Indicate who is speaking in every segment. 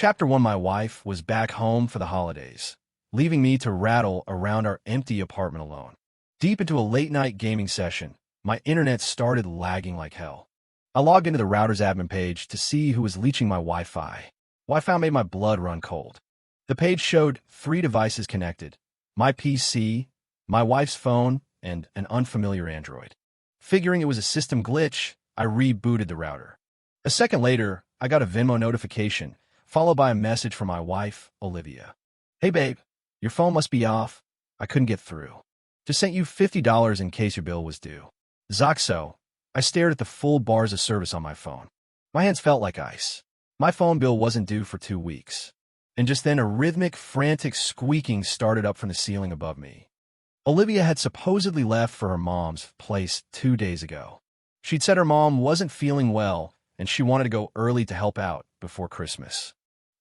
Speaker 1: Chapter 1. My wife was back home for the holidays, leaving me to rattle around our empty apartment alone. Deep into a late-night gaming session, my internet started lagging like hell. I logged into the router's admin page to see who was leeching my Wi-Fi. Wi-Fi made my blood run cold. The page showed 3 devices connected: my PC, my wife's phone, and an unfamiliar Android. Figuring it was a system glitch, I rebooted the router. A second later, I got a Venmo notification, followed by a message from my wife, Olivia. "Hey babe, your phone must be off. I couldn't get through. Just sent you $50 in case your bill was due." Zoxo. I stared at the full bars of service on my phone. My hands felt like ice. My phone bill wasn't due for 2 weeks. And just then a rhythmic, frantic squeaking started up from the ceiling above me. Olivia had supposedly left for her mom's place 2 days ago. She'd said her mom wasn't feeling well, and she wanted to go early to help out before Christmas.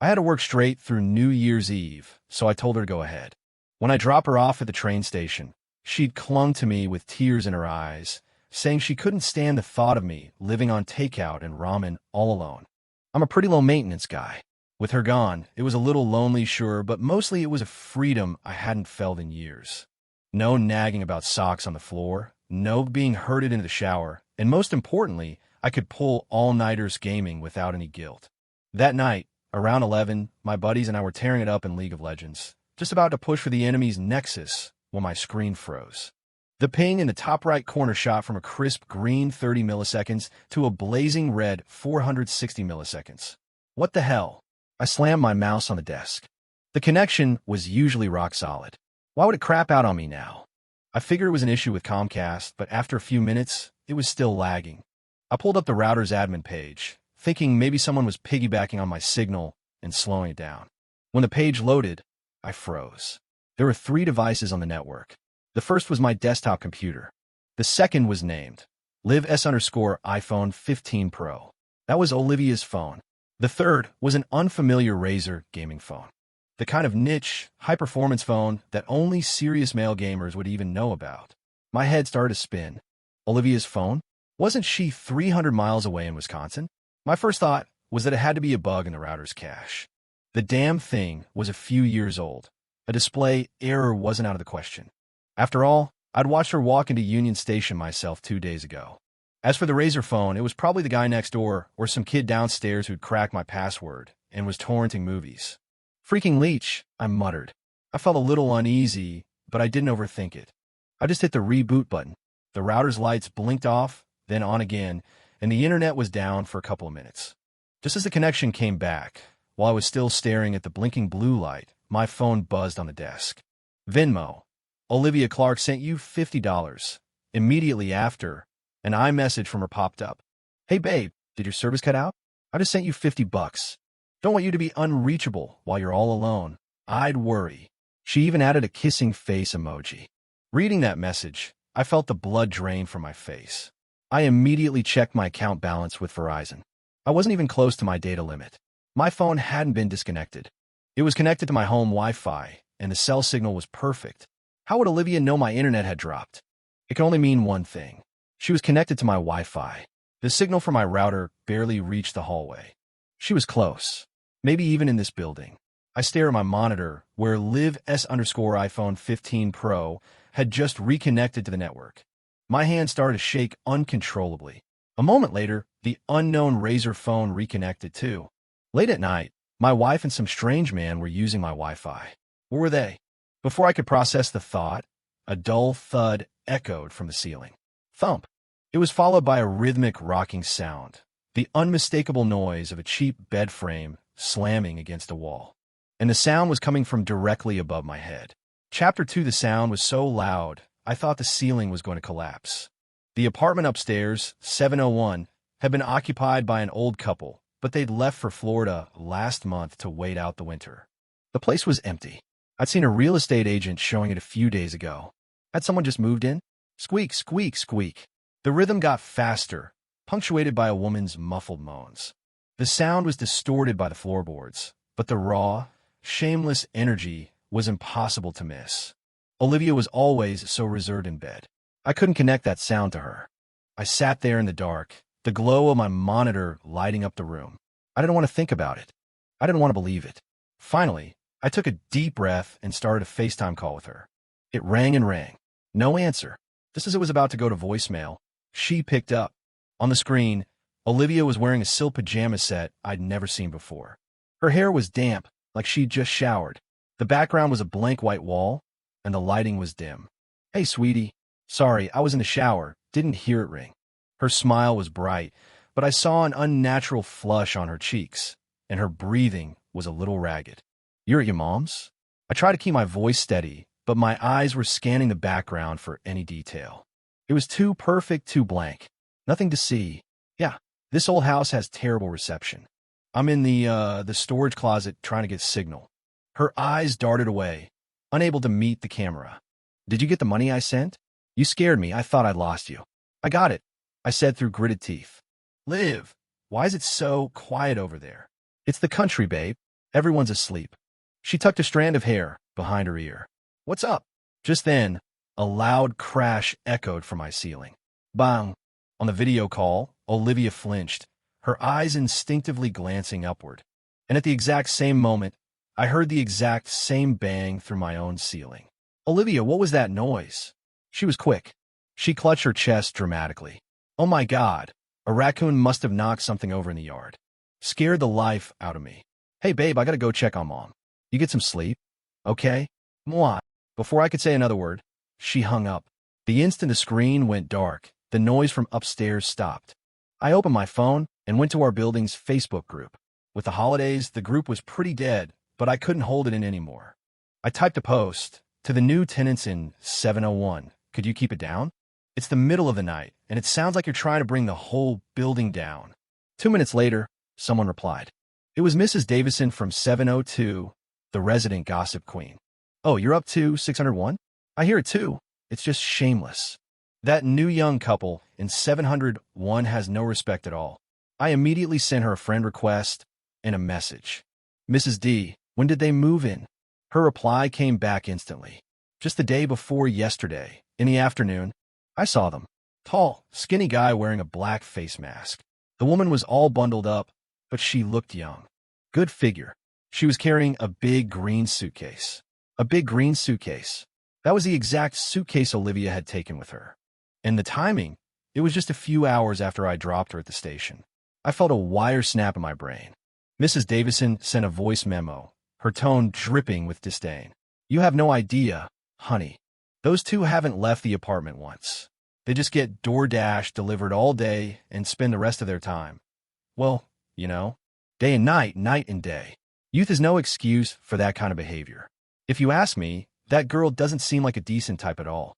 Speaker 1: I had to work straight through New Year's Eve, so I told her to go ahead. When I dropped her off at the train station, she'd clung to me with tears in her eyes, saying she couldn't stand the thought of me living on takeout and ramen all alone. I'm a pretty low-maintenance guy. With her gone, it was a little lonely, sure, but mostly it was a freedom I hadn't felt in years. No nagging about socks on the floor, no being herded into the shower, and most importantly, I could pull all-nighters gaming without any guilt. That night, around 11, my buddies and I were tearing it up in League of Legends, just about to push for the enemy's nexus when my screen froze. The ping in the top right corner shot from a crisp green 30 milliseconds to a blazing red 460 milliseconds. What the hell? I slammed my mouse on the desk. The connection was usually rock solid. Why would it crap out on me now? I figured it was an issue with Comcast, but after a few minutes, it was still lagging. I pulled up the router's admin page, thinking maybe someone was piggybacking on my signal and slowing it down. When the page loaded, I froze. There were 3 devices on the network. The first was my desktop computer. The second was named liv_iPhone 15 Pro. That was Olivia's phone. The third was an unfamiliar Razer gaming phone. The kind of niche, high-performance phone that only serious male gamers would even know about. My head started to spin. Olivia's phone? Wasn't she 300 miles away in Wisconsin? My first thought was that it had to be a bug in the router's cache. The damn thing was a few years old. A display error wasn't out of the question. After all, I'd watched her walk into Union Station myself 2 days ago. As for the Razer phone, it was probably the guy next door or some kid downstairs who'd cracked my password and was torrenting movies. "Freaking leech," I muttered. I felt a little uneasy, but I didn't overthink it. I just hit the reboot button. The router's lights blinked off, then on again, and the internet was down for a couple of minutes. Just as the connection came back, while I was still staring at the blinking blue light, my phone buzzed on the desk. Venmo. "Olivia Clark sent you $50. Immediately after, an iMessage from her popped up. "Hey babe, did your service cut out? I just sent you $50. Don't want you to be unreachable while you're all alone. I'd worry." She even added a kissing face emoji. Reading that message, I felt the blood drain from my face. I immediately checked my account balance with Verizon. I wasn't even close to my data limit. My phone hadn't been disconnected. It was connected to my home Wi-Fi, and the cell signal was perfect. How would Olivia know my internet had dropped? It could only mean one thing. She was connected to my Wi-Fi. The signal from my router barely reached the hallway. She was close, maybe even in this building. I stare at my monitor, where liv_iPhone 15 Pro had just reconnected to the network. My hand started to shake uncontrollably. A moment later, the unknown Razer phone reconnected too. Late at night, my wife and some strange man were using my Wi-Fi. Where were they? Before I could process the thought, a dull thud echoed from the ceiling. Thump. It was followed by a rhythmic rocking sound, the unmistakable noise of a cheap bed frame slamming against a wall. And the sound was coming from directly above my head. Chapter 2. The sound was so loud, I thought the ceiling was going to collapse. The apartment upstairs, 701, had been occupied by an old couple, but they'd left for Florida last month to wait out the winter. The place was empty. I'd seen a real estate agent showing it a few days ago. Had someone just moved in? Squeak, squeak, squeak. The rhythm got faster, punctuated by a woman's muffled moans. The sound was distorted by the floorboards, but the raw, shameless energy was impossible to miss. Olivia was always so reserved in bed. I couldn't connect that sound to her. I sat there in the dark, the glow of my monitor lighting up the room. I didn't want to think about it. I didn't want to believe it. Finally, I took a deep breath and started a FaceTime call with her. It rang and rang. No answer. Just as it was about to go to voicemail, she picked up. On the screen, Olivia was wearing a silk pajama set I'd never seen before. Her hair was damp, like she'd just showered. The background was a blank white wall, and the lighting was dim. "Hey, sweetie. Sorry, I was in the shower. Didn't hear it ring." Her smile was bright, but I saw an unnatural flush on her cheeks, and her breathing was a little ragged. "You're at your mom's?" I tried to keep my voice steady, but my eyes were scanning the background for any detail. It was too perfect, too blank. Nothing to see. "Yeah, this old house has terrible reception. I'm in the storage closet trying to get signal." Her eyes darted away, unable to meet the camera. "Did you get the money I sent? You scared me. I thought I'd lost you." "I got it," I said through gritted teeth. "Liv, why is it so quiet over there?" "It's the country, babe. Everyone's asleep." She tucked a strand of hair behind her ear. "What's up?" Just then, a loud crash echoed from my ceiling. Bang! On the video call, Olivia flinched, her eyes instinctively glancing upward. And at the exact same moment, I heard the exact same bang through my own ceiling. "Olivia, what was that noise?" She was quick. She clutched her chest dramatically. "Oh my God, a raccoon must have knocked something over in the yard." Scared the life out of me. "Hey babe, I gotta go check on mom. You get some sleep? Okay?" Mwah. Before I could say another word, she hung up. The instant the screen went dark, the noise from upstairs stopped. I opened my phone and went to our building's Facebook group. With the holidays, the group was pretty dead, but I couldn't hold it in anymore. I typed a post, "To the new tenants in 701, could you keep it down? It's the middle of the night, and it sounds like you're trying to bring the whole building down." 2 minutes later, someone replied. It was Mrs. Davison from 702, the resident gossip queen. "Oh, you're up to 601? I hear it too. It's just shameless. That new young couple in 701 has no respect at all." I immediately sent her a friend request and a message. "Mrs. D, when did they move in?" Her reply came back instantly. "Just the day before yesterday, in the afternoon. I saw them. Tall, skinny guy wearing a black face mask. The woman was all bundled up, but she looked young. Good figure. She was carrying a big green suitcase." A big green suitcase. That was the exact suitcase Olivia had taken with her. And the timing, it was just a few hours after I dropped her at the station. I felt a wire snap in my brain. Mrs. Davison sent a voice memo, her tone dripping with disdain. "You have no idea, honey. Those two haven't left the apartment once. They just get DoorDash delivered all day and spend the rest of their time. Well, you know, day and night, night and day. Youth is no excuse for that kind of behavior. If you ask me, that girl doesn't seem like a decent type at all."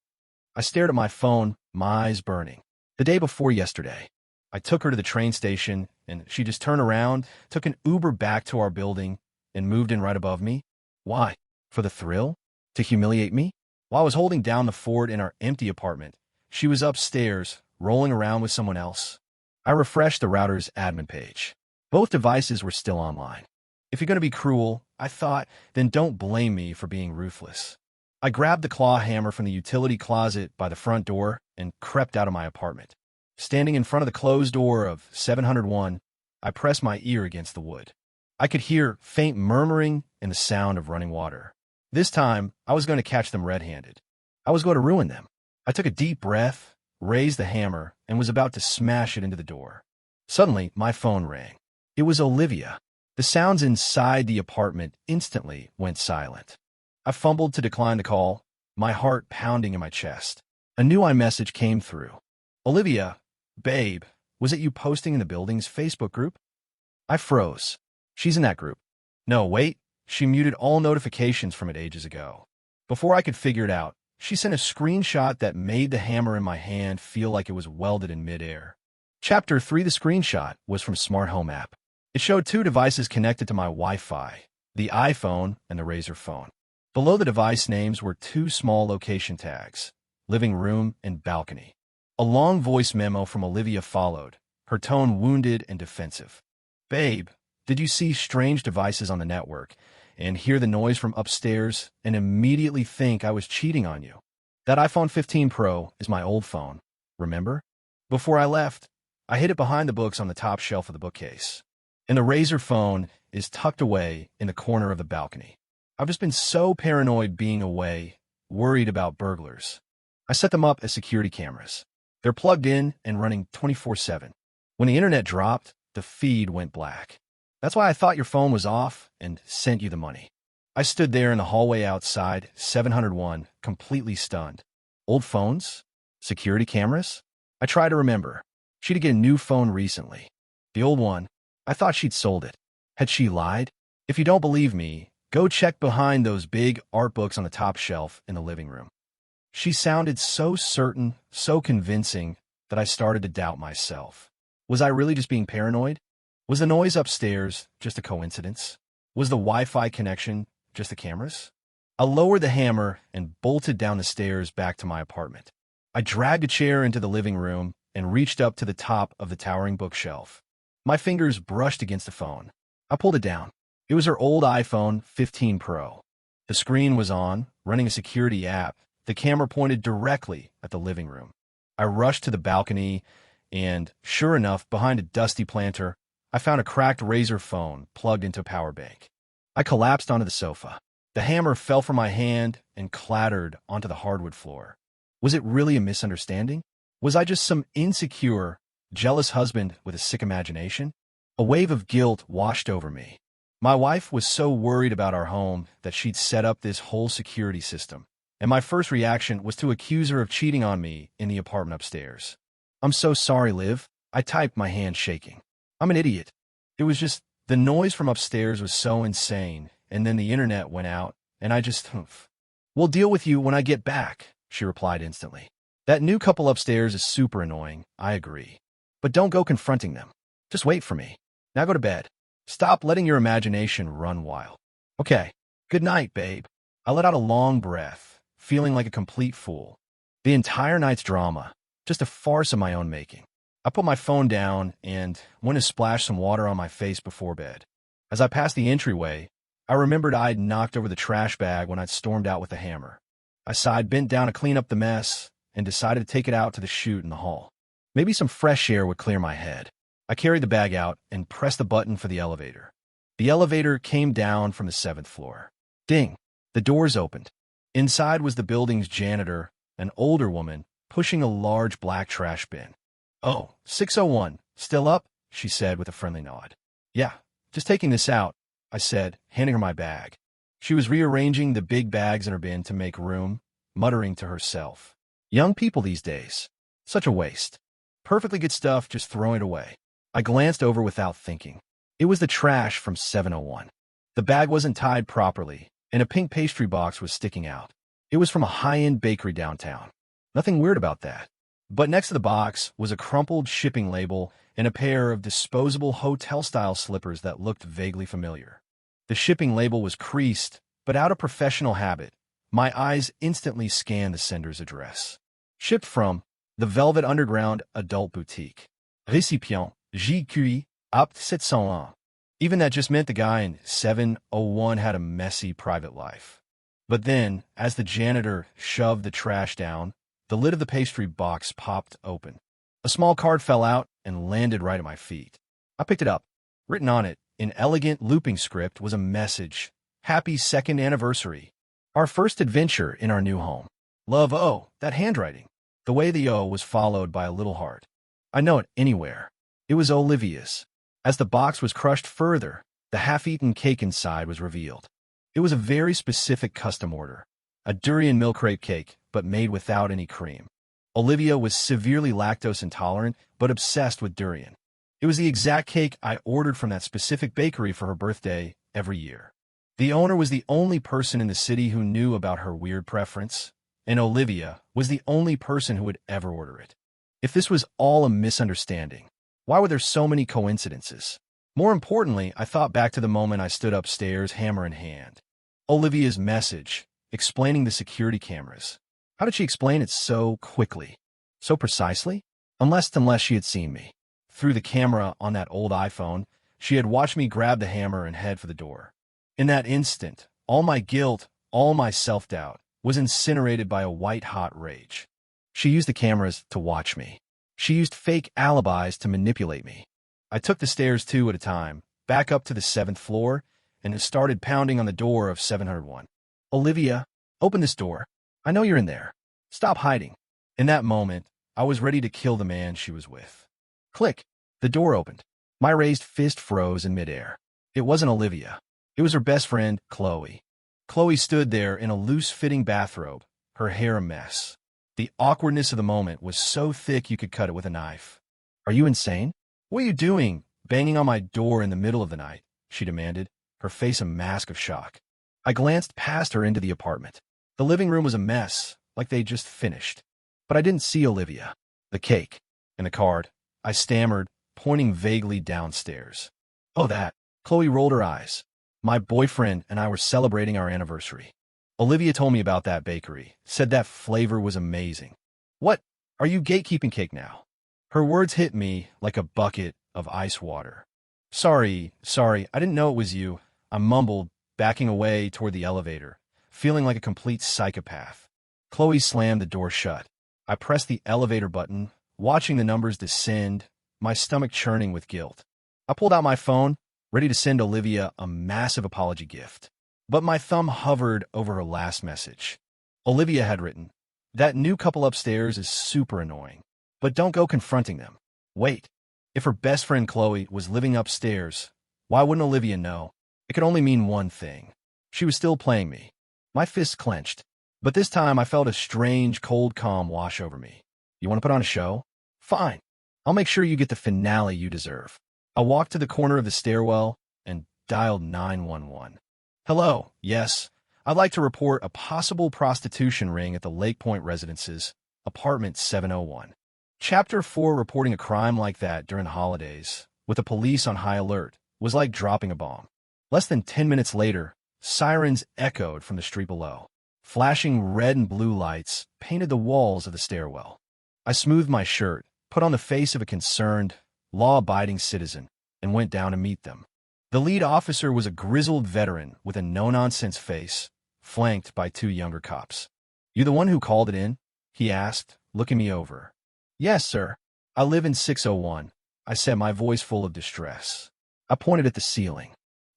Speaker 1: I stared at my phone, my eyes burning. The day before yesterday, I took her to the train station, and she just turned around, took an Uber back to our building, and moved in right above me. Why? For the thrill? To humiliate me? While I was holding down the fort in our empty apartment, she was upstairs, rolling around with someone else. I refreshed the router's admin page. Both devices were still online. If you're going to be cruel, I thought, then don't blame me for being ruthless. I grabbed the claw hammer from the utility closet by the front door and crept out of my apartment. Standing in front of the closed door of 701, I pressed my ear against the wood. I could hear faint murmuring and the sound of running water. This time, I was going to catch them red-handed. I was going to ruin them. I took a deep breath, raised the hammer, and was about to smash it into the door. Suddenly, my phone rang. It was Olivia. The sounds inside the apartment instantly went silent. I fumbled to decline the call, my heart pounding in my chest. A new iMessage came through. "Olivia, babe, was it you posting in the building's Facebook group?" I froze. She's in that group. No, wait. She muted all notifications from it ages ago. Before I could figure it out, she sent a screenshot that made the hammer in my hand feel like it was welded in midair. Chapter 3. The screenshot was from Smart Home app. It showed two devices connected to my Wi-Fi, the iPhone and the Razr phone. Below the device names were two small location tags, living room and balcony. A long voice memo from Olivia followed, her tone wounded and defensive. "Babe, did you see strange devices on the network and hear the noise from upstairs and immediately think I was cheating on you? That iPhone 15 Pro is my old phone, remember? Before I left, I hid it behind the books on the top shelf of the bookcase. And the Razr phone, is tucked away in the corner of the balcony. I've just been so paranoid being away, worried about burglars. I set them up as security cameras. They're plugged in and running 24/7. When the internet dropped, the feed went black. That's why I thought your phone was off and sent you the money. I stood there in the hallway outside 701, completely stunned. Old phones? Security cameras? I tried to remember. She'd get a new phone recently. The old one, I thought she'd sold it. Had she lied? If you don't believe me, go check behind those big art books on the top shelf in the living room. She sounded so certain, so convincing, that I started to doubt myself. Was I really just being paranoid? Was the noise upstairs just a coincidence? Was the Wi-Fi connection just the cameras? I lowered the hammer and bolted down the stairs back to my apartment. I dragged a chair into the living room and reached up to the top of the towering bookshelf. My fingers brushed against the phone. I pulled it down. It was her old iPhone 15 Pro. The screen was on, running a security app. The camera pointed directly at the living room. I rushed to the balcony, and, sure enough, behind a dusty planter, I found a cracked Razr phone plugged into a power bank. I collapsed onto the sofa. The hammer fell from my hand and clattered onto the hardwood floor. Was it really a misunderstanding? Was I just some insecure, jealous husband with a sick imagination? A wave of guilt washed over me. My wife was so worried about our home that she'd set up this whole security system, and my first reaction was to accuse her of cheating on me in the apartment upstairs. "I'm so sorry, Liv," I typed, my hand shaking. "I'm an idiot. It was just the noise from upstairs was so insane, and then the internet went out, and I just, We'll deal with you when I get back," she replied instantly. "That new couple upstairs is super annoying, I agree. But don't go confronting them. Just wait for me. Now go to bed. Stop letting your imagination run wild." "Okay. Good night, babe." I let out a long breath, feeling like a complete fool. The entire night's drama, just a farce of my own making. I put my phone down and went to splash some water on my face before bed. As I passed the entryway, I remembered I'd knocked over the trash bag when I'd stormed out with the hammer. I sighed, bent down to clean up the mess, and decided to take it out to the chute in the hall. Maybe some fresh air would clear my head. I carried the bag out and pressed the button for the elevator. The elevator came down from the 7th floor. Ding! The doors opened. Inside was the building's janitor, an older woman, pushing a large black trash bin. "Oh, 601. Still up?" she said with a friendly nod. "Yeah, just taking this out," I said, handing her my bag. She was rearranging the big bags in her bin to make room, muttering to herself. Young people these days. Such a waste. Perfectly good stuff, just throwing it away. I glanced over without thinking. It was the trash from 701. The bag wasn't tied properly, and a pink pastry box was sticking out. It was from a high-end bakery downtown. Nothing weird about that. But next to the box was a crumpled shipping label and a pair of disposable hotel-style slippers that looked vaguely familiar. The shipping label was creased, but out of professional habit, my eyes instantly scanned the sender's address. Shipped from the Velvet Underground Adult Boutique. Récipient, JQI, Opt 701. Even that just meant the guy in 701 had a messy private life. But then, as the janitor shoved the trash down, the lid of the pastry box popped open. A small card fell out and landed right at my feet. I picked it up. Written on it, in elegant looping script, was a message. "Happy 2nd anniversary. Our first adventure in our new home. Love." Oh, that handwriting. The way the O was followed by a little heart. I know it anywhere. It was Olivia's. As the box was crushed further, the half-eaten cake inside was revealed. It was a very specific custom order. A durian milk crepe cake, but made without any cream. Olivia was severely lactose intolerant, but obsessed with durian. It was the exact cake I ordered from that specific bakery for her birthday every year. The owner was the only person in the city who knew about her weird preference, and Olivia was the only person who would ever order it. If this was all a misunderstanding, why were there so many coincidences? More importantly, I thought back to the moment I stood upstairs, hammer in hand. Olivia's message, explaining the security cameras. How did she explain it so quickly? So precisely? Unless she had seen me. Through the camera on that old iPhone, she had watched me grab the hammer and head for the door. In that instant, all my guilt, all my self-doubt, was incinerated by a white-hot rage. She used the cameras to watch me. She used fake alibis to manipulate me. I took the stairs 2 at a time, back up to the 7th floor, and started pounding on the door of 701. Olivia, open this door. I know you're in there. Stop hiding. In that moment, I was ready to kill the man she was with. Click. The door opened. My raised fist froze in midair. It wasn't Olivia. It was her best friend, Chloe. Chloe stood there in a loose-fitting bathrobe, her hair a mess. The awkwardness of the moment was so thick you could cut it with a knife. Are you insane? What are you doing, banging on my door in the middle of the night? She demanded, her face a mask of shock. I glanced past her into the apartment. The living room was a mess, like they'd just finished. But I didn't see Olivia, the cake, and the card. I stammered, pointing vaguely downstairs. Oh, that. Chloe rolled her eyes. My boyfriend and I were celebrating our anniversary. Olivia told me about that bakery, said that flavor was amazing. What? Are you gatekeeping cake now? Her words hit me like a bucket of ice water. Sorry, I didn't know it was you. I mumbled, backing away toward the elevator, feeling like a complete psychopath. Chloe slammed the door shut. I pressed the elevator button, watching the numbers descend, my stomach churning with guilt. I pulled out my phone, ready to send Olivia a massive apology gift. But my thumb hovered over her last message. Olivia had written, "That new couple upstairs is super annoying, but don't go confronting them. Wait. If her best friend Chloe was living upstairs, why wouldn't Olivia know? It could only mean one thing. She was still playing me." My fists clenched, but this time I felt a strange, cold calm wash over me. You want to put on a show? Fine. I'll make sure you get the finale you deserve. I walked to the corner of the stairwell and dialed 911. Hello, yes. I'd like to report a possible prostitution ring at the Lake Point Residences, apartment 701. Chapter 4 reporting a crime like that during the holidays, with the police on high alert, was like dropping a bomb. Less than 10 minutes later, sirens echoed from the street below. Flashing red and blue lights painted the walls of the stairwell. I smoothed my shirt, put on the face of a concerned, law-abiding citizen, and went down to meet them. The lead officer was a grizzled veteran with a no-nonsense face, flanked by two younger cops. You the one who called it in? He asked, looking me over. Yes, sir. I live in 601, I said, my voice full of distress. I pointed at the ceiling.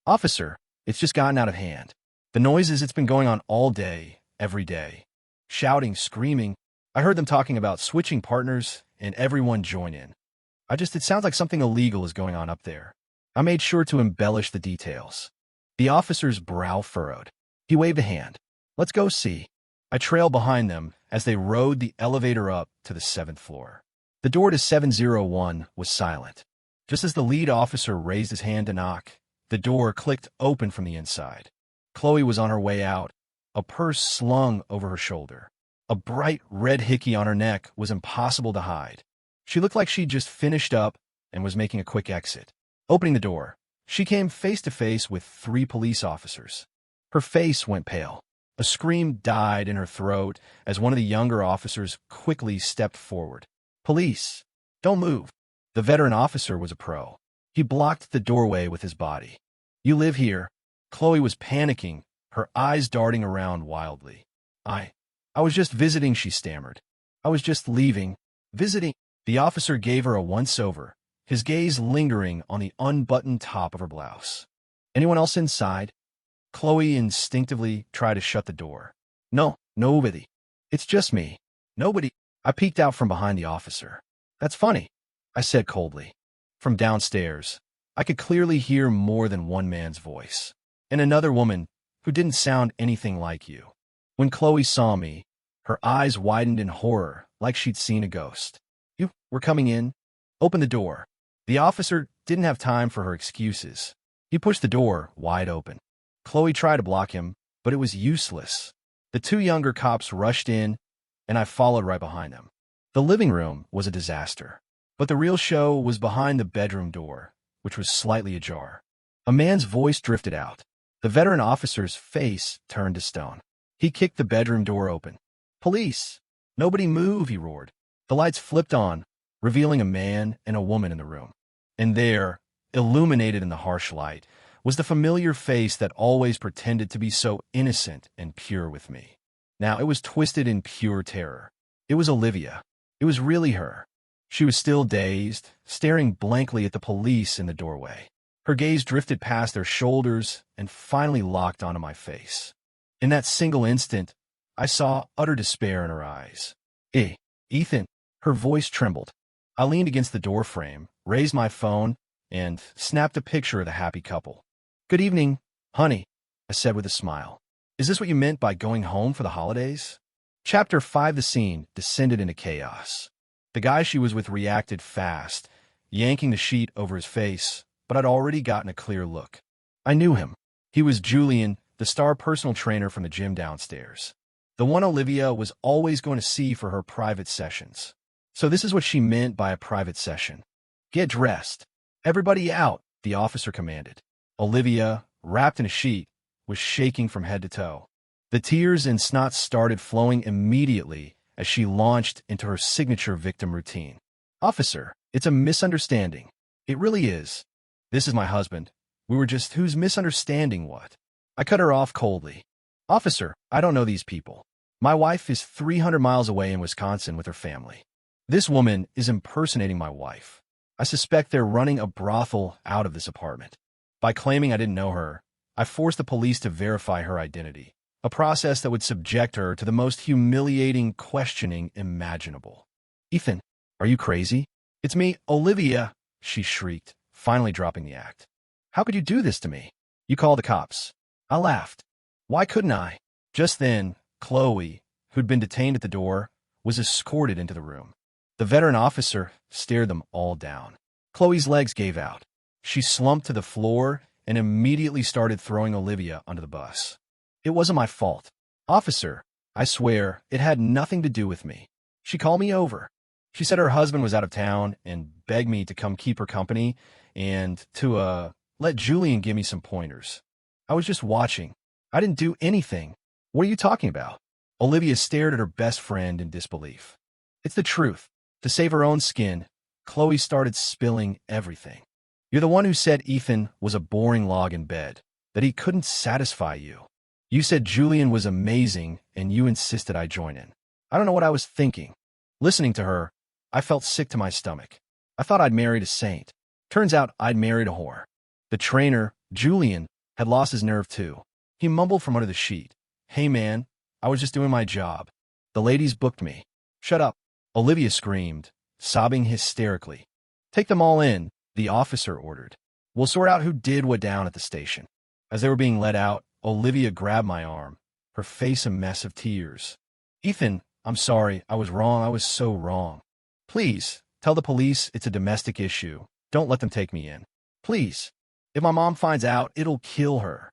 Speaker 1: Officer, it's just gotten out of hand. The noises, it's been going on all day, every day. Shouting, screaming. I heard them talking about switching partners, and everyone join in. It sounds like something illegal is going on up there. I made sure to embellish the details. The officer's brow furrowed. He waved a hand. Let's go see. I trailed behind them as they rode the elevator up to the 7th floor. The door to 701 was silent. Just as the lead officer raised his hand to knock, the door clicked open from the inside. Chloe was on her way out, a purse slung over her shoulder. A bright red hickey on her neck was impossible to hide. She looked like she'd just finished up and was making a quick exit. Opening the door, she came face to face with 3 police officers. Her face went pale. A scream died in her throat as one of the younger officers quickly stepped forward. Police, don't move. The veteran officer was a pro. He blocked the doorway with his body. You live here. Chloe was panicking, her eyes darting around wildly. I was just visiting, she stammered. I was just leaving. Visiting? The officer gave her a once-over, his gaze lingering on the unbuttoned top of her blouse. Anyone else inside? Chloe instinctively tried to shut the door. No, nobody. It's just me. Nobody. I peeked out from behind the officer. That's funny, I said coldly. From downstairs, I could clearly hear more than one man's voice, and another woman who didn't sound anything like you. When Chloe saw me, her eyes widened in horror like she'd seen a ghost. You were coming in? Open the door. The officer didn't have time for her excuses. He pushed the door wide open. Chloe tried to block him, but it was useless. The 2 younger cops rushed in, and I followed right behind them. The living room was a disaster, but the real show was behind the bedroom door, which was slightly ajar. A man's voice drifted out. The veteran officer's face turned to stone. He kicked the bedroom door open. Police! Nobody move, he roared. The lights flipped on, revealing a man and a woman in the room. And there, illuminated in the harsh light, was the familiar face that always pretended to be so innocent and pure with me. Now it was twisted in pure terror. It was Olivia. It was really her. She was still dazed, staring blankly at the police in the doorway. Her gaze drifted past their shoulders and finally locked onto my face. In that single instant, I saw utter despair in her eyes. Ethan, her voice trembled. I leaned against the doorframe, raised my phone, and snapped a picture of the happy couple. "Good evening, honey," I said with a smile. "Is this what you meant by going home for the holidays?" Chapter 5. The scene descended into chaos. The guy she was with reacted fast, yanking the sheet over his face, but I'd already gotten a clear look. I knew him. He was Julian, the star personal trainer from the gym downstairs. The one Olivia was always going to see for her private sessions. So this is what she meant by a private session. "Get dressed. Everybody out," the officer commanded. Olivia, wrapped in a sheet, was shaking from head to toe. The tears and snot started flowing immediately as she launched into her signature victim routine. "Officer, it's a misunderstanding. It really is. This is my husband. We were just who's misunderstanding what?" I cut her off coldly. "Officer, I don't know these people. My wife is 300 miles away in Wisconsin with her family. This woman is impersonating my wife. I suspect they're running a brothel out of this apartment. By claiming I didn't know her, I forced the police to verify her identity, a process that would subject her to the most humiliating questioning imaginable." "Ethan, are you crazy?" "It's me, Olivia," she shrieked, finally dropping the act. "How could you do this to me?" "You call the cops." I laughed. Why couldn't I? Just then, Chloe, who'd been detained at the door, was escorted into the room. The veteran officer stared them all down. Chloe's legs gave out. She slumped to the floor and immediately started throwing Olivia under the bus. "It wasn't my fault. Officer, I swear, it had nothing to do with me. She called me over. She said her husband was out of town and begged me to come keep her company and to, let Julian give me some pointers. I was just watching. I didn't do anything. What are you talking about?" Olivia stared at her best friend in disbelief. "It's the truth." To save her own skin, Chloe started spilling everything. "You're the one who said Ethan was a boring log in bed, that he couldn't satisfy you. You said Julian was amazing, and you insisted I join in. I don't know what I was thinking." Listening to her, I felt sick to my stomach. I thought I'd married a saint. Turns out I'd married a whore. The trainer, Julian, had lost his nerve too. He mumbled from under the sheet. "Hey man, I was just doing my job. The ladies booked me." "Shut up," Olivia screamed, sobbing hysterically. "Take them all in," the officer ordered. "We'll sort out who did what down at the station." As they were being let out, Olivia grabbed my arm, her face a mess of tears. "Ethan, I'm sorry. I was wrong. I was so wrong. Please, tell the police it's a domestic issue. Don't let them take me in. Please. If my mom finds out, it'll kill her."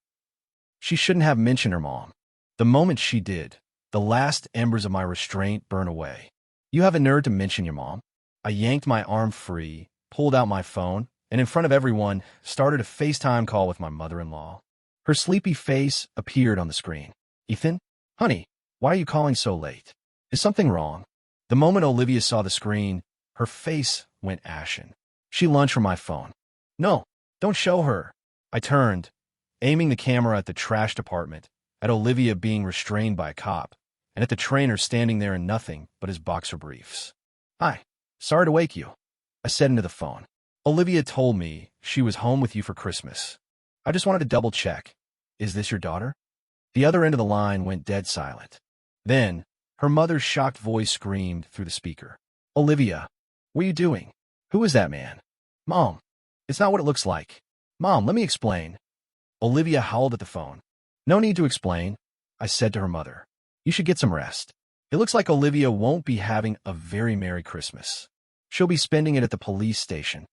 Speaker 1: She shouldn't have mentioned her mom. The moment she did, the last embers of my restraint burned away. "You have a nerve to mention your mom?" I yanked my arm free, pulled out my phone, and in front of everyone, started a FaceTime call with my mother-in-law. Her sleepy face appeared on the screen. "Ethan? Honey, why are you calling so late? Is something wrong?" The moment Olivia saw the screen, her face went ashen. She lunged for my phone. "No, don't show her." I turned, aiming the camera at the trash department, at Olivia being restrained by a cop, and at the trainer standing there in nothing but his boxer briefs. "Hi, sorry to wake you," I said into the phone. "Olivia told me she was home with you for Christmas. I just wanted to double-check. Is this your daughter?" The other end of the line went dead silent. Then, her mother's shocked voice screamed through the speaker. "Olivia, what are you doing? Who is that man?" "Mom, it's not what it looks like. Mom, let me explain." Olivia howled at the phone. "No need to explain," I said to her mother. "You should get some rest. It looks like Olivia won't be having a very Merry Christmas. She'll be spending it at the police station."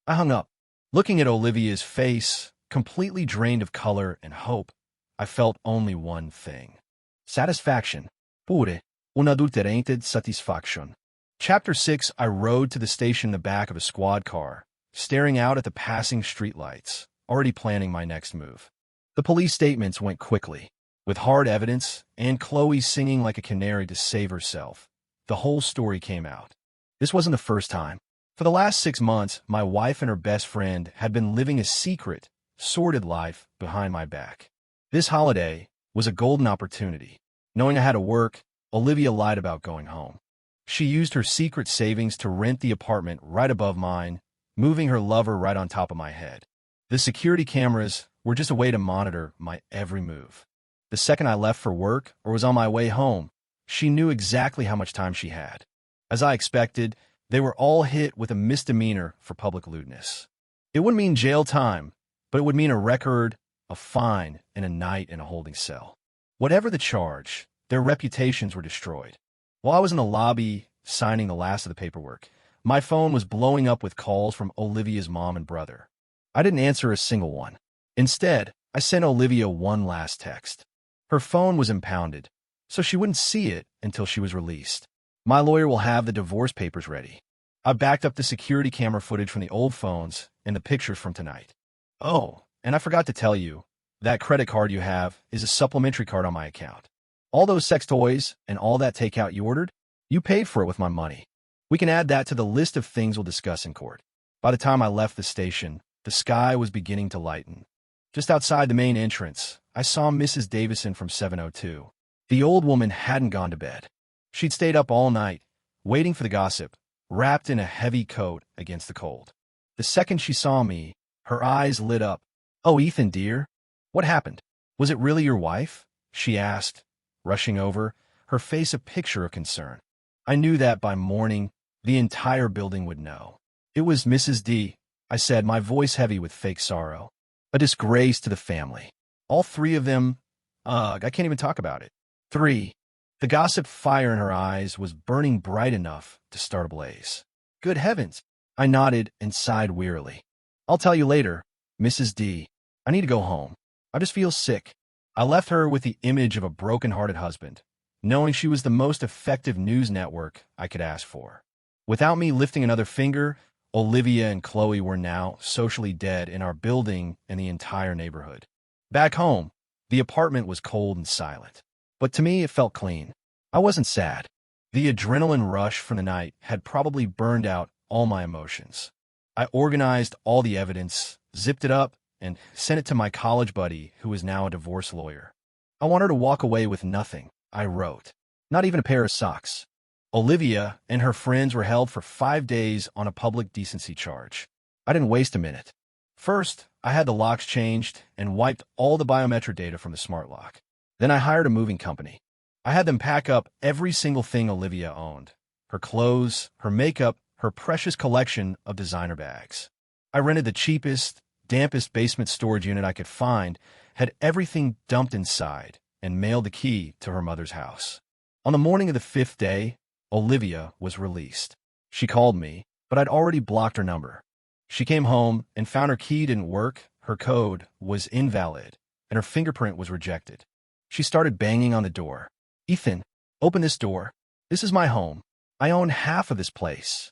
Speaker 1: I hung up. Looking at Olivia's face, completely drained of color and hope, I felt only one thing. Satisfaction. Pure, unadulterated satisfaction. Chapter 6. I rode to the station in the back of a squad car, staring out at the passing streetlights, already planning my next move. The police statements went quickly. With hard evidence, and Chloe singing like a canary to save herself, the whole story came out. This wasn't the first time. For the last 6 months, my wife and her best friend had been living a secret, sordid life behind my back. This holiday was a golden opportunity. Knowing I had to work, Olivia lied about going home. She used her secret savings to rent the apartment right above mine, moving her lover right on top of my head. The security cameras were just a way to monitor my every move. The second I left for work or was on my way home, she knew exactly how much time she had. As I expected, they were all hit with a misdemeanor for public lewdness. It wouldn't mean jail time, but it would mean a record, a fine, and a night in a holding cell. Whatever the charge, their reputations were destroyed. While I was in the lobby signing the last of the paperwork, my phone was blowing up with calls from Olivia's mom and brother. I didn't answer a single one. Instead, I sent Olivia one last text. Her phone was impounded, so she wouldn't see it until she was released. My lawyer will have the divorce papers ready. I backed up the security camera footage from the old phones and the pictures from tonight. Oh, and I forgot to tell you, that credit card you have is a supplementary card on my account. All those sex toys and all that takeout you ordered, you paid for it with my money. We can add that to the list of things we'll discuss in court. By the time I left the station, the sky was beginning to lighten. Just outside the main entrance, I saw Mrs. Davison from 702. The old woman hadn't gone to bed. She'd stayed up all night, waiting for the gossip, wrapped in a heavy coat against the cold. The second she saw me, her eyes lit up. "Oh, Ethan, dear. What happened? Was it really your wife?" she asked, rushing over, her face a picture of concern. I knew that by morning, the entire building would know. "It was Mrs. D," I said, my voice heavy with fake sorrow. "A disgrace to the family. All three of them, ugh, I can't even talk about it. 3. The gossip fire in her eyes was burning bright enough to start a blaze. "Good heavens." I nodded and sighed wearily. "I'll tell you later, Mrs. D. I need to go home. I just feel sick." I left her with the image of a broken-hearted husband, knowing she was the most effective news network I could ask for. Without me lifting another finger, Olivia and Chloe were now socially dead in our building and the entire neighborhood. Back home, the apartment was cold and silent. But to me, it felt clean. I wasn't sad. The adrenaline rush from the night had probably burned out all my emotions. I organized all the evidence, zipped it up, and sent it to my college buddy, who was now a divorce lawyer. I want her to walk away with nothing, I wrote. Not even a pair of socks. Olivia and her friends were held for 5 days on a public decency charge. I didn't waste a minute. First, I had the locks changed and wiped all the biometric data from the smart lock. Then I hired a moving company. I had them pack up every single thing Olivia owned. Her clothes, her makeup, her precious collection of designer bags. I rented the cheapest, dampest basement storage unit I could find, had everything dumped inside, and mailed the key to her mother's house. On the morning of the 5th day, Olivia was released. She called me, but I'd already blocked her number. She came home and found her key didn't work, her code was invalid, and her fingerprint was rejected. She started banging on the door. "Ethan, open this door. This is my home. I own half of this place."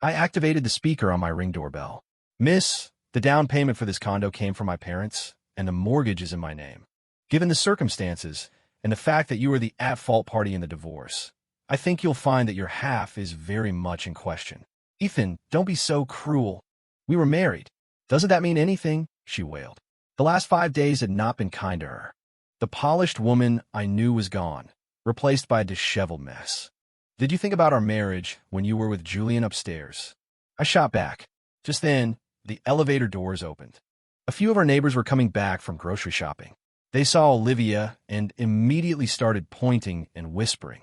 Speaker 1: I activated the speaker on my Ring doorbell. "Miss, the down payment for this condo came from my parents, and the mortgage is in my name. Given the circumstances, and the fact that you were the at-fault party in the divorce, I think you'll find that your half is very much in question." "Ethan, don't be so cruel. We were married. Doesn't that mean anything?" she wailed. The last 5 days had not been kind to her. The polished woman I knew was gone, replaced by a disheveled mess. "Did you think about our marriage when you were with Julian upstairs?" I shot back. Just then, the elevator doors opened. A few of our neighbors were coming back from grocery shopping. They saw Olivia and immediately started pointing and whispering.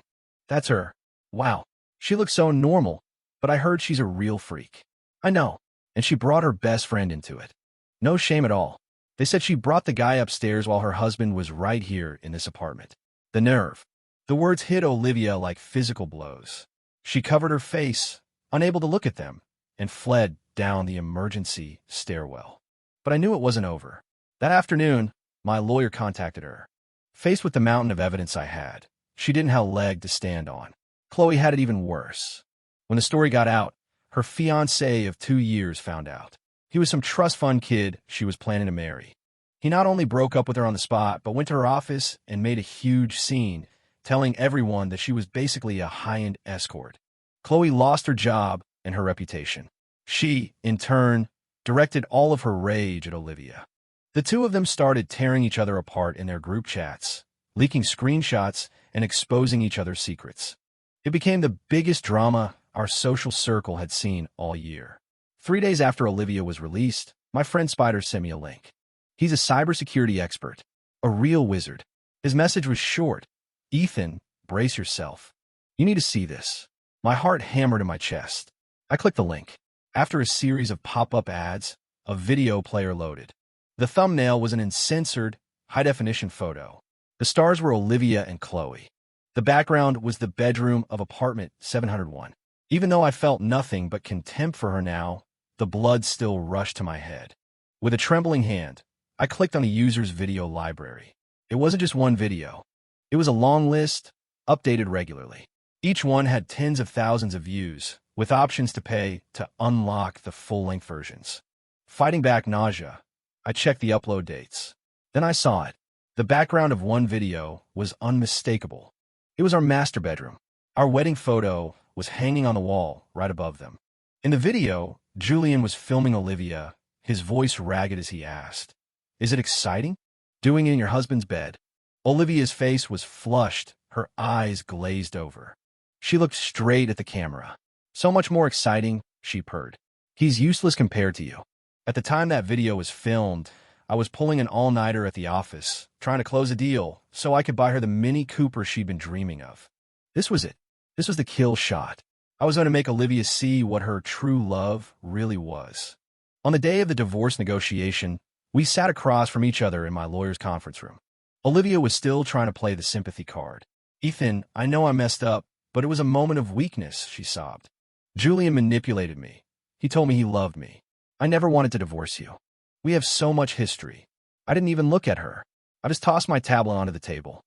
Speaker 1: "That's her. Wow, she looks so normal, but I heard she's a real freak." "I know, and she brought her best friend into it." "No shame at all. They said she brought the guy upstairs while her husband was right here in this apartment." The nerve. The words hit Olivia like physical blows. She covered her face, unable to look at them, and fled down the emergency stairwell. But I knew it wasn't over. That afternoon, my lawyer contacted her. Faced with the mountain of evidence I had, she didn't have a leg to stand on. Chloe had it even worse. When the story got out, her fiancé of 2 years found out. He was some trust fund kid she was planning to marry. He not only broke up with her on the spot, but went to her office and made a huge scene, telling everyone that she was basically a high-end escort. Chloe lost her job and her reputation. She, in turn, directed all of her rage at Olivia. The two of them started tearing each other apart in their group chats, leaking screenshots and exposing each other's secrets. It became the biggest drama our social circle had seen all year. 3 days after Olivia was released, My friend Spider sent me a link. He's a cybersecurity expert, a real wizard. His message was short. Ethan, brace yourself. You need to see this. My heart hammered in my chest. I clicked the link. After a series of pop-up ads, a video player loaded. The thumbnail was an uncensored, high-definition photo. The stars were Olivia and Chloe. The background was the bedroom of apartment 701. Even though I felt nothing but contempt for her now, the blood still rushed to my head. With a trembling hand, I clicked on the user's video library. It wasn't just one video. It was a long list, updated regularly. Each one had tens of thousands of views, with options to pay to unlock the full-length versions. Fighting back nausea, I checked the upload dates. Then I saw it. The background of one video was unmistakable. It was our master bedroom. Our wedding photo was hanging on the wall right above them. In the video, Julian was filming Olivia, his voice ragged as he asked, "Is it exciting? Doing it in your husband's bed?" Olivia's face was flushed, her eyes glazed over. She looked straight at the camera. "So much more exciting," she purred. "He's useless compared to you." At the time that video was filmed, I was pulling an all-nighter at the office, trying to close a deal so I could buy her the Mini Cooper she'd been dreaming of. This was it. This was the kill shot. I was going to make Olivia see what her true love really was. On the day of the divorce negotiation, we sat across from each other in my lawyer's conference room. Olivia was still trying to play the sympathy card. "Ethan, I know I messed up, but it was a moment of weakness," she sobbed. "Julian manipulated me. He told me he loved me. I never wanted to divorce you. We have so much history." I didn't even look at her. I just tossed my tablet onto the table.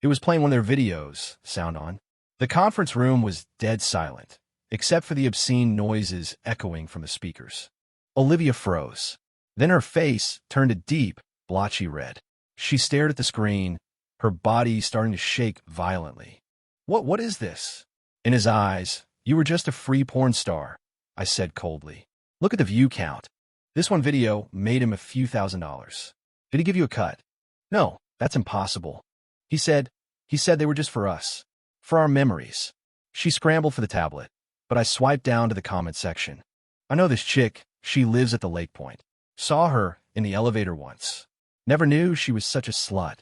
Speaker 1: It was playing one of their videos, sound on. The conference room was dead silent, except for the obscene noises echoing from the speakers. Olivia froze. Then her face turned a deep, blotchy red. She stared at the screen, her body starting to shake violently. What is this?" In his eyes, "You were just a free porn star," I said coldly. "Look at the view count. This one video made him a few $1,000s. Did he give you a cut?" "No, that's impossible. He said they were just for us. For our memories." She scrambled for the tablet, but I swiped down to the comment section. "I know this chick. She lives at the Lake Point. Saw her in the elevator once. Never knew she was such a slut.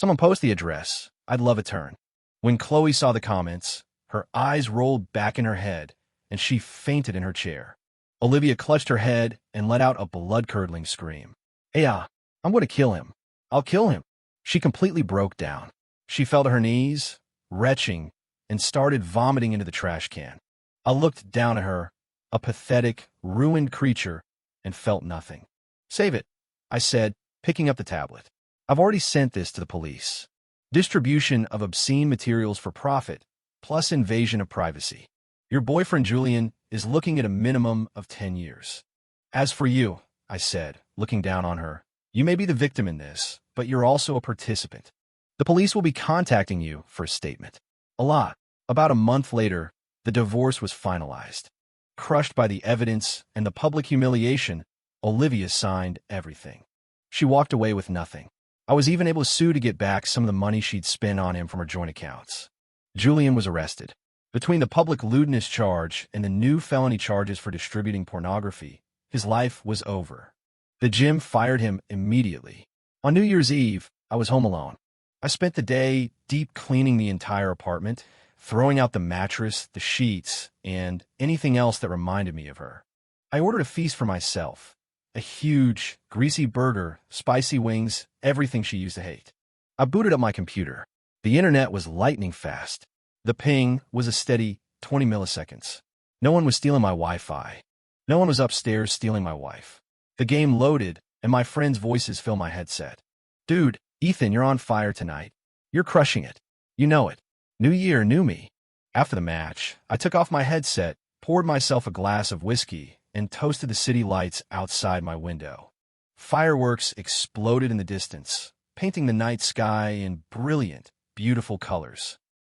Speaker 1: Someone post the address. I'd love a turn." When Chloe saw the comments, her eyes rolled back in her head, and she fainted in her chair. Olivia clutched her head and let out a blood-curdling scream. "Yeah, I'm going to kill him. I'll kill him." She completely broke down. She fell to her knees, retching, and started vomiting into the trash can. I looked down at her, a pathetic, ruined creature, and felt nothing. "Save it," I said, picking up the tablet. "I've already sent this to the police. Distribution of obscene materials for profit, plus invasion of privacy. Your boyfriend Julian is looking at a minimum of 10 years. As for you," I said, looking down on her, "you may be the victim in this, but you're also a participant. The police will be contacting you for a statement." A lot. About a month later, the divorce was finalized. Crushed by the evidence and the public humiliation, Olivia signed everything. She walked away with nothing. I was even able to sue to get back some of the money she'd spent on him from her joint accounts. Julian was arrested. Between the public lewdness charge and the new felony charges for distributing pornography, his life was over. The gym fired him immediately. On New Year's Eve, I was home alone. I spent the day deep cleaning the entire apartment, throwing out the mattress, the sheets, and anything else that reminded me of her. I ordered a feast for myself. A huge, greasy burger, spicy wings, everything she used to hate. I booted up my computer. The internet was lightning fast. The ping was a steady 20 milliseconds. No one was stealing my Wi-Fi. No one was upstairs stealing my wife. The game loaded, and my friends' voices filled my headset. "Dude, Ethan, you're on fire tonight. You're crushing it. You know it. New year, new me." After the match, I took off my headset, poured myself a glass of whiskey, and toasted the city lights outside my window. Fireworks exploded in the distance, painting the night sky in brilliant, beautiful colors.